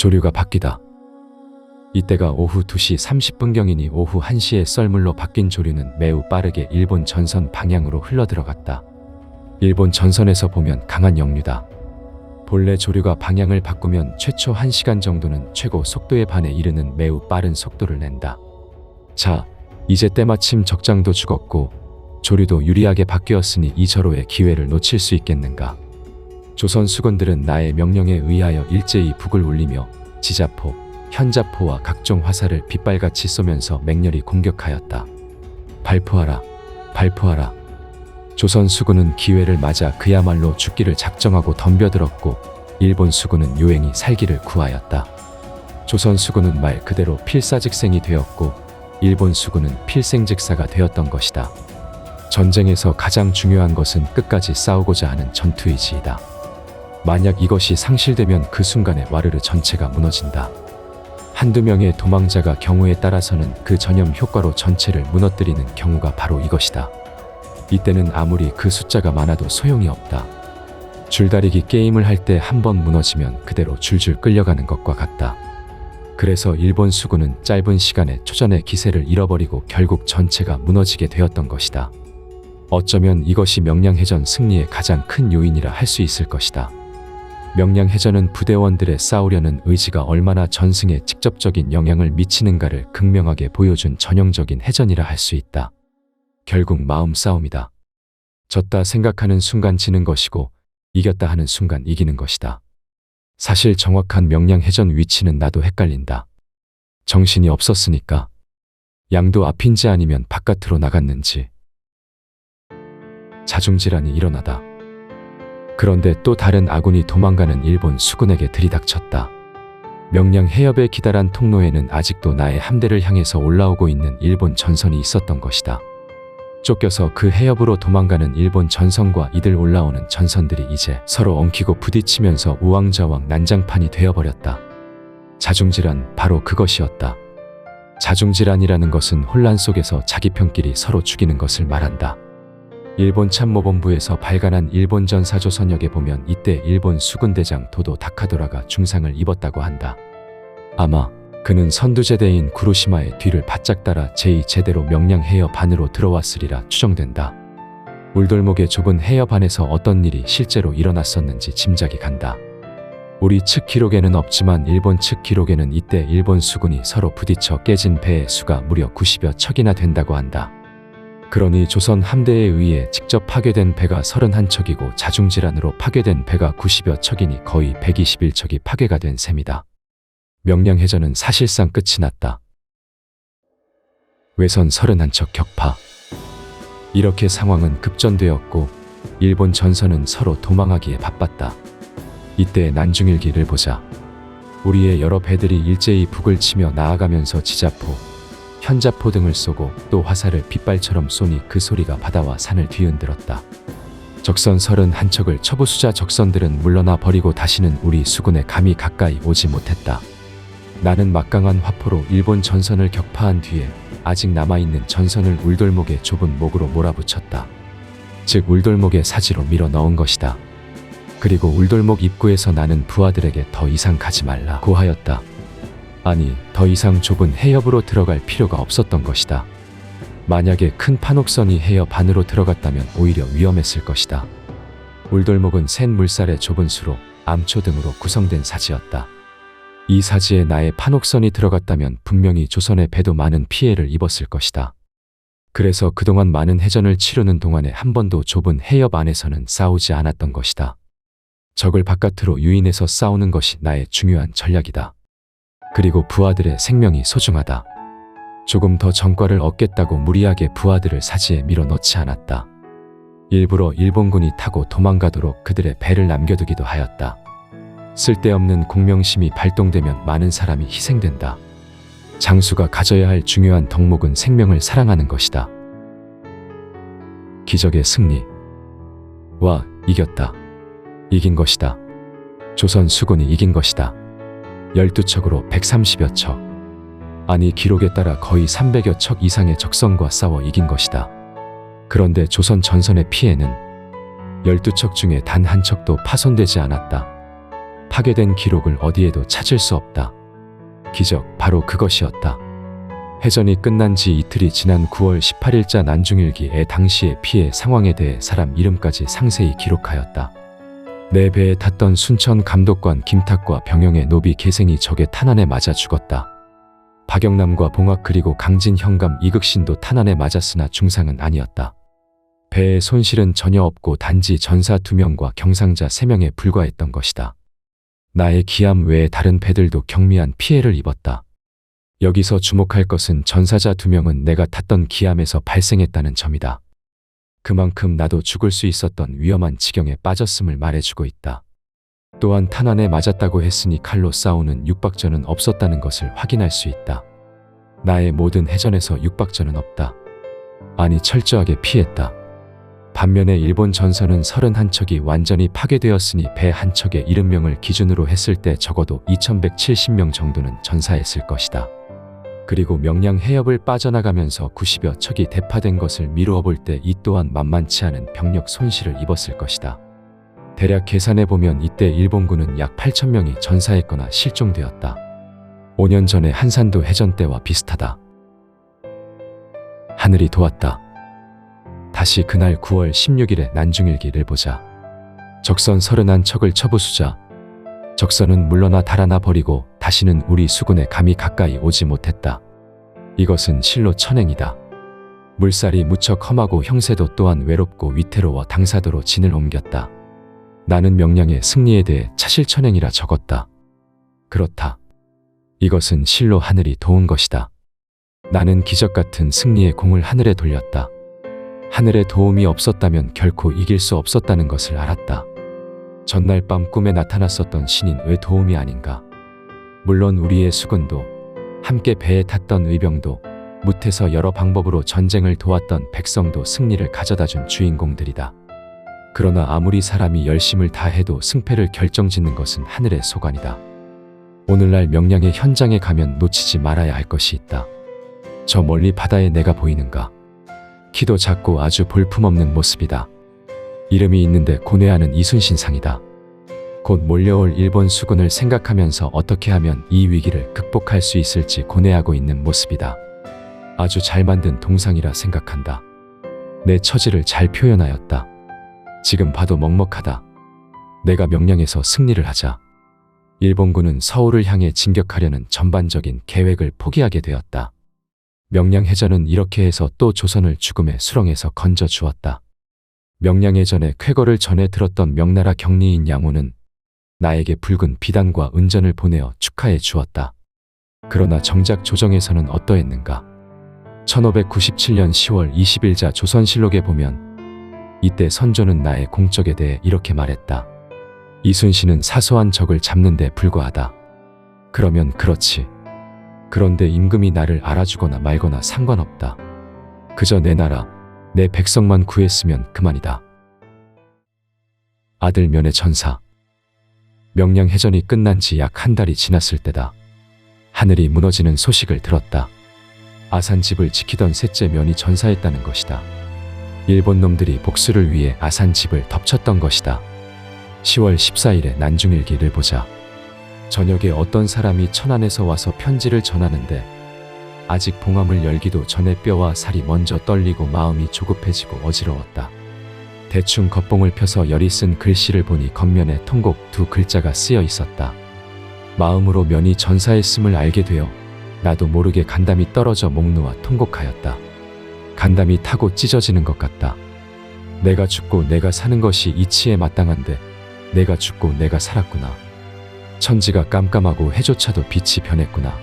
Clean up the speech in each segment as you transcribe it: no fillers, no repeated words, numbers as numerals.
조류가 바뀌다. 이때가 오후 2시 30분경이니 오후 1시에 썰물로 바뀐 조류는 매우 빠르게 일본 전선 방향으로 흘러들어갔다. 일본 전선에서 보면 강한 역류다. 본래 조류가 방향을 바꾸면 최초 1시간 정도는 최고 속도에 반해 이르는 매우 빠른 속도를 낸다. 자, 이제 때마침 적장도 죽었고 조류도 유리하게 바뀌었으니 이 절호의 기회를 놓칠 수 있겠는가. 조선 수군들은 나의 명령에 의하여 일제히 북을 울리며 지자포, 현자포와 각종 화살을 빗발같이 쏘면서 맹렬히 공격하였다. 발포하라, 발포하라. 조선 수군은 기회를 맞아 그야말로 죽기를 작정하고 덤벼들었고 일본 수군은 요행히 살기를 구하였다. 조선 수군은 말 그대로 필사직생이 되었고 일본 수군은 필생직사가 되었던 것이다. 전쟁에서 가장 중요한 것은 끝까지 싸우고자 하는 전투의지이다. 만약 이것이 상실되면 그 순간에 와르르 전체가 무너진다. 한두 명의 도망자가 경우에 따라서는 그 전염 효과로 전체를 무너뜨리는 경우가 바로 이것이다. 이때는 아무리 그 숫자가 많아도 소용이 없다. 줄다리기 게임을 할 때 한 번 무너지면 그대로 줄줄 끌려가는 것과 같다. 그래서 일본 수군은 짧은 시간에 초전의 기세를 잃어버리고 결국 전체가 무너지게 되었던 것이다. 어쩌면 이것이 명량해전 승리의 가장 큰 요인이라 할 수 있을 것이다. 명량해전은 부대원들의 싸우려는 의지가 얼마나 전승에 직접적인 영향을 미치는가를 극명하게 보여준 전형적인 해전이라 할 수 있다. 결국 마음 싸움이다. 졌다 생각하는 순간 지는 것이고 이겼다 하는 순간 이기는 것이다. 사실 정확한 명량해전 위치는 나도 헷갈린다. 정신이 없었으니까. 양도 앞인지 아니면 바깥으로 나갔는지. 자중질환이 일어나다. 그런데 또 다른 아군이 도망가는 일본 수군에게 들이닥쳤다. 명량 해협의 기다란 통로에는 아직도 나의 함대를 향해서 올라오고 있는 일본 전선이 있었던 것이다. 쫓겨서 그 해협으로 도망가는 일본 전선과 이들 올라오는 전선들이 이제 서로 엉키고 부딪히면서 우왕좌왕 난장판이 되어버렸다. 자중질환, 바로 그것이었다. 자중질환이라는 것은 혼란 속에서 자기 편끼리 서로 죽이는 것을 말한다. 일본 참모본부에서 발간한 일본 전사조선역에 보면 이때 일본 수군대장 도도 다카도라가 중상을 입었다고 한다. 아마 그는 선두제대인 구로시마의 뒤를 바짝 따라 제2제대로 명량해협 안으로 들어왔으리라 추정된다. 울돌목의 좁은 해협 안에서 어떤 일이 실제로 일어났었는지 짐작이 간다. 우리 측 기록에는 없지만 일본 측 기록에는 이때 일본 수군이 서로 부딪혀 깨진 배의 수가 무려 90여 척이나 된다고 한다. 그러니 조선 함대에 의해 직접 파괴된 배가 31척이고 자중질환으로 파괴된 배가 90여 척이니 거의 121척이 파괴가 된 셈이다. 명량해전은 사실상 끝이 났다. 외선 31척 격파. 이렇게 상황은 급전되었고 일본 전선은 서로 도망하기에 바빴다. 이때 난중일기를 보자. 우리의 여러 배들이 일제히 북을 치며 나아가면서 지자포, 현자포 등을 쏘고 또 화살을 빗발처럼 쏘니 그 소리가 바다와 산을 뒤흔들었다. 적선 31척을 처부수자 적선들은 물러나 버리고 다시는 우리 수군에 감히 가까이 오지 못했다. 나는 막강한 화포로 일본 전선을 격파한 뒤에 아직 남아있는 전선을 울돌목의 좁은 목으로 몰아붙였다. 즉 울돌목의 사지로 밀어 넣은 것이다. 그리고 울돌목 입구에서 나는 부하들에게 더 이상 가지 말라고 하였다. 아니, 더 이상 좁은 해협으로 들어갈 필요가 없었던 것이다. 만약에 큰 판옥선이 해협 안으로 들어갔다면 오히려 위험했을 것이다. 울돌목은 샌 물살의 좁은 수로, 암초 등으로 구성된 사지였다. 이 사지에 나의 판옥선이 들어갔다면 분명히 조선의 배도 많은 피해를 입었을 것이다. 그래서 그동안 많은 해전을 치르는 동안에 한 번도 좁은 해협 안에서는 싸우지 않았던 것이다. 적을 바깥으로 유인해서 싸우는 것이 나의 중요한 전략이다. 그리고 부하들의 생명이 소중하다. 조금 더 전과를 얻겠다고 무리하게 부하들을 사지에 밀어넣지 않았다. 일부러 일본군이 타고 도망가도록 그들의 배를 남겨두기도 하였다. 쓸데없는 공명심이 발동되면 많은 사람이 희생된다. 장수가 가져야 할 중요한 덕목은 생명을 사랑하는 것이다. 기적의 승리. 와, 이겼다. 이긴 것이다. 조선 수군이 이긴 것이다. 12척으로 130여 척. 아니, 기록에 따라 거의 300여 척 이상의 적선과 싸워 이긴 것이다. 그런데 조선 전선의 피해는 12척 중에 단 한 척도 파손되지 않았다. 파괴된 기록을 어디에도 찾을 수 없다. 기적, 바로 그것이었다. 해전이 끝난 지 이틀이 지난 9월 18일자 난중일기에 당시의 피해 상황에 대해 사람 이름까지 상세히 기록하였다. 내 배에 탔던 순천 감독관 김탁과 병영의 노비 계생이 적의 탄환에 맞아 죽었다. 박영남과 봉학 그리고 강진 현감 이극신도 탄환에 맞았으나 중상은 아니었다. 배의 손실은 전혀 없고 단지 전사 2명과 경상자 3명에 불과했던 것이다. 나의 기암 외에 다른 배들도 경미한 피해를 입었다. 여기서 주목할 것은 전사자 2명은 내가 탔던 기암에서 발생했다는 점이다. 그만큼 나도 죽을 수 있었던 위험한 지경에 빠졌음을 말해주고 있다. 또한 탄환에 맞았다고 했으니 칼로 싸우는 육박전은 없었다는 것을 확인할 수 있다. 나의 모든 해전에서 육박전은 없다. 아니, 철저하게 피했다. 반면에 일본 전선은 31척이 완전히 파괴되었으니 배 한 척에 70명을 기준으로 했을 때 적어도 2170명 정도는 전사했을 것이다. 그리고 명량 해협을 빠져나가면서 90여 척이 대파된 것을 미루어 볼 때 이 또한 만만치 않은 병력 손실을 입었을 것이다. 대략 계산해보면 이때 일본군은 약 8,000명이 전사했거나 실종되었다. 5년 전의 한산도 해전 때와 비슷하다. 하늘이 도왔다. 다시 그날 9월 16일에 난중일기를 보자. 적선 31척을 쳐부수자. 적선은 물러나 달아나 버리고 다시는 우리 수군에 감히 가까이 오지 못했다. 이것은 실로 천행이다. 물살이 무척 험하고 형세도 또한 외롭고 위태로워 당사도로 진을 옮겼다. 나는 명량의 승리에 대해 차실천행이라 적었다. 그렇다. 이것은 실로 하늘이 도운 것이다. 나는 기적같은 승리의 공을 하늘에 돌렸다. 하늘의 도움이 없었다면 결코 이길 수 없었다는 것을 알았다. 전날 밤 꿈에 나타났었던 신인 왜 도움이 아닌가. 물론 우리의 수군도, 함께 배에 탔던 의병도, 무태서 여러 방법으로 전쟁을 도왔던 백성도 승리를 가져다준 주인공들이다. 그러나 아무리 사람이 열심을 다해도 승패를 결정짓는 것은 하늘의 소관이다. 오늘날 명량의 현장에 가면 놓치지 말아야 할 것이 있다. 저 멀리 바다에 내가 보이는가. 키도 작고 아주 볼품없는 모습이다. 이름이 있는데 고뇌하는 이순신상이다. 곧 몰려올 일본 수군을 생각하면서 어떻게 하면 이 위기를 극복할 수 있을지 고뇌하고 있는 모습이다. 아주 잘 만든 동상이라 생각한다. 내 처지를 잘 표현하였다. 지금 봐도 먹먹하다. 내가 명량에서 승리를 하자. 일본군은 서울을 향해 진격하려는 전반적인 계획을 포기하게 되었다. 명량해전은 이렇게 해서 또 조선을 죽음의 수렁에서 건져 주었다. 명량해전의 쾌거를 전해 들었던 명나라 경리인 양호는 나에게 붉은 비단과 은전을 보내어 축하해 주었다. 그러나 정작 조정에서는 어떠했는가? 1597년 10월 20일자 조선실록에 보면 이때 선조는 나의 공적에 대해 이렇게 말했다. 이순신은 사소한 적을 잡는 데 불과하다. 그러면 그렇지. 그런데 임금이 나를 알아주거나 말거나 상관없다. 그저 내 나라, 내 백성만 구했으면 그만이다. 아들 면의 전사. 명량해전이 끝난 지 약 한 달이 지났을 때다. 하늘이 무너지는 소식을 들었다. 아산집을 지키던 셋째 면이 전사했다는 것이다. 일본 놈들이 복수를 위해 아산집을 덮쳤던 것이다. 10월 14일에 난중일기를 보자. 저녁에 어떤 사람이 천안에서 와서 편지를 전하는데 아직 봉함을 열기도 전에 뼈와 살이 먼저 떨리고 마음이 조급해지고 어지러웠다. 대충 겉봉을 펴서 열이 쓴 글씨를 보니 겉면에 통곡 두 글자가 쓰여 있었다. 마음으로 면이 전사했음을 알게 되어 나도 모르게 간담이 떨어져 목 놓아 통곡하였다. 간담이 타고 찢어지는 것 같다. 내가 죽고 내가 사는 것이 이치에 마땅한데 내가 죽고 내가 살았구나. 천지가 깜깜하고 해조차도 빛이 변했구나.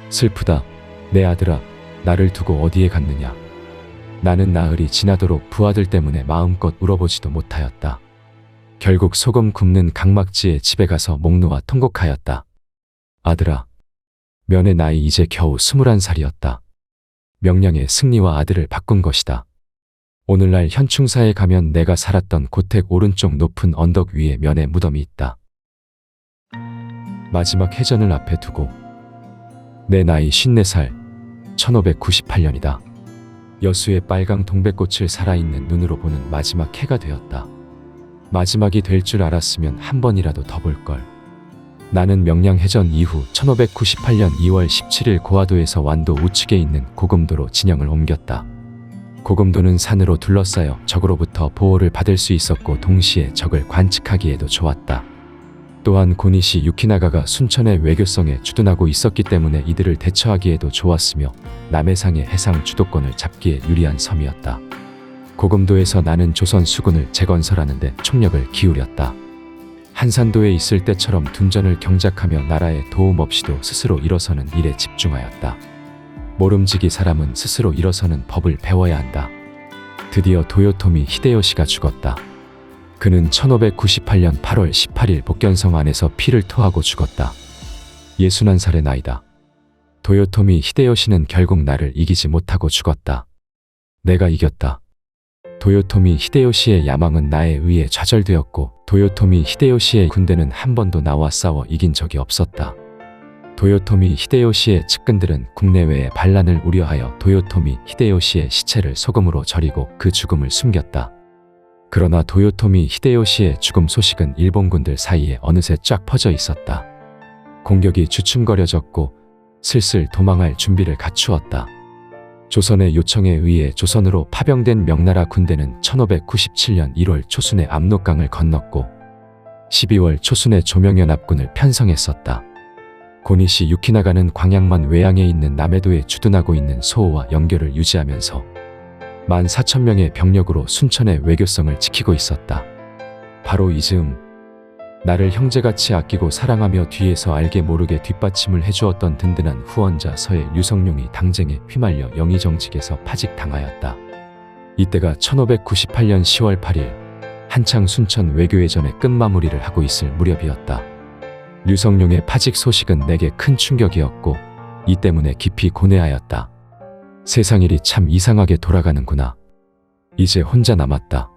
슬프다. 내 아들아, 나를 두고 어디에 갔느냐. 나는 나흘이 지나도록 부하들 때문에 마음껏 울어보지도 못하였다. 결국 소금 굽는 강막지에 집에 가서 목 놓아 통곡하였다. 아들아, 면의 나이 이제 겨우 21살이었다. 명량의 승리와 아들을 바꾼 것이다. 오늘날 현충사에 가면 내가 살았던 고택 오른쪽 높은 언덕 위에 면의 무덤이 있다. 마지막 해전을 앞에 두고 내 나이 54살, 1598년이다. 여수의 빨강 동백꽃을 살아있는 눈으로 보는 마지막 해가 되었다. 마지막이 될 줄 알았으면 한 번이라도 더 볼 걸. 나는 명량해전 이후 1598년 2월 17일 고화도에서 완도 우측에 있는 고금도로 진영을 옮겼다. 고금도는 산으로 둘러싸여 적으로부터 보호를 받을 수 있었고 동시에 적을 관측하기에도 좋았다. 또한 고니시 유키나가가 순천의 외교성에 주둔하고 있었기 때문에 이들을 대처하기에도 좋았으며 남해상의 해상 주도권을 잡기에 유리한 섬이었다. 고금도에서 나는 조선 수군을 재건설하는데 총력을 기울였다. 한산도에 있을 때처럼 둔전을 경작하며 나라의 도움 없이도 스스로 일어서는 일에 집중하였다. 모름지기 사람은 스스로 일어서는 법을 배워야 한다. 드디어 도요토미 히데요시가 죽었다. 그는 1598년 8월 18일 복견성 안에서 피를 토하고 죽었다. 61살의 나이다. 도요토미 히데요시는 결국 나를 이기지 못하고 죽었다. 내가 이겼다. 도요토미 히데요시의 야망은 나에 의해 좌절되었고 도요토미 히데요시의 군대는 한 번도 나와 싸워 이긴 적이 없었다. 도요토미 히데요시의 측근들은 국내외의 반란을 우려하여 도요토미 히데요시의 시체를 소금으로 절이고 그 죽음을 숨겼다. 그러나 도요토미 히데요시의 죽음 소식은 일본군들 사이에 어느새 쫙 퍼져 있었다. 공격이 주춤거려졌고 슬슬 도망할 준비를 갖추었다. 조선의 요청에 의해 조선으로 파병된 명나라 군대는 1597년 1월 초순에 압록강을 건넜고 12월 초순에 조명연합군을 편성했었다. 고니시 유키나가는 광양만 외양에 있는 남해도에 주둔하고 있는 소호와 연결을 유지하면서 14,000명의 병력으로 순천의 외교성을 지키고 있었다. 바로 이 즈음 나를 형제같이 아끼고 사랑하며 뒤에서 알게 모르게 뒷받침을 해주었던 든든한 후원자 서해 류성룡이 당쟁에 휘말려 영의정직에서 파직당하였다. 이때가 1598년 10월 8일 한창 순천 외교회전의 끝마무리를 하고 있을 무렵이었다. 류성룡의 파직 소식은 내게 큰 충격이었고 이 때문에 깊이 고뇌하였다. 세상 일이 참 이상하게 돌아가는구나. 이제 혼자 남았다.